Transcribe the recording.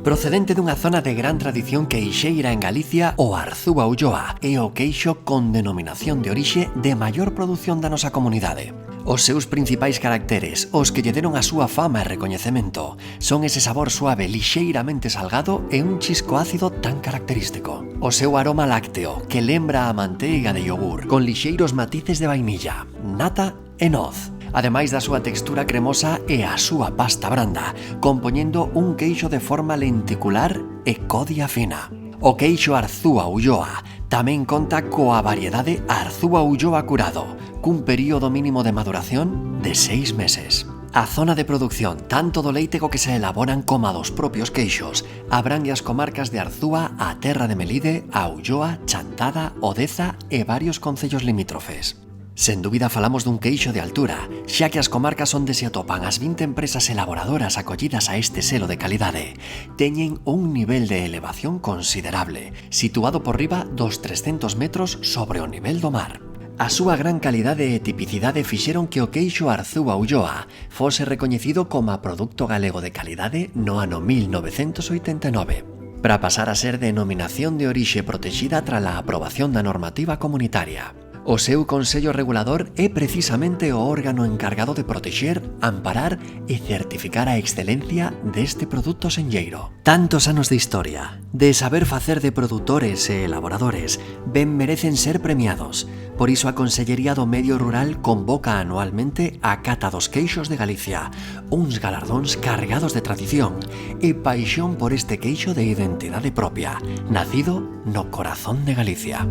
Procedente dunha zona de gran tradición queixeira en Galicia, o Arzúa Ulloa é o queixo con denominación de orixe de maior produción da nosa comunidade. Os seus principais caracteres, os que lle deron a súa fama e recoñecemento, son ese sabor suave lixeiramente salgado e un chisco ácido tan característico. O seu aroma lácteo, que lembra a manteiga de yogur, con lixeiros matices de vainilla, nata e noz. Ademais da súa textura cremosa e a súa pasta branda, compoñendo un queixo de forma lenticular e codia fina. O queixo Arzúa Ulloa tamén conta coa variedade Arzúa Ulloa curado, cun período mínimo de maduración de 6 meses. A zona de producción, tanto do leite co que se elaboran como a dos propios queixos, abrangue as comarcas de Arzúa, a Terra de Melide, a Ulloa, Chantada, Odeza e varios concellos limítrofes. Sen dúbida falamos dun queixo de altura, xa que as comarcas onde se atopan as 20 empresas elaboradoras acollidas a este selo de calidade teñen un nivel de elevación considerable, situado por riba dos 300 metros sobre o nivel do mar. A súa gran calidade e tipicidade fixeron que o queixo Arzúa Ulloa fose recoñecido como a produto galego de calidade no ano 1989, para pasar a ser denominación de orixe protexida trala aprobación da normativa comunitaria. O seu Consello Regulador é precisamente o órgano encargado de protexer, amparar e certificar a excelencia deste produto senlleiro. Tantos anos de historia, de saber facer de produtores e elaboradores, ben merecen ser premiados. Por iso a Consellería do Medio Rural convoca anualmente a Cata dos Queixos de Galicia, uns galardóns cargados de tradición e paixón por este queixo de identidade propia, nacido no corazón de Galicia.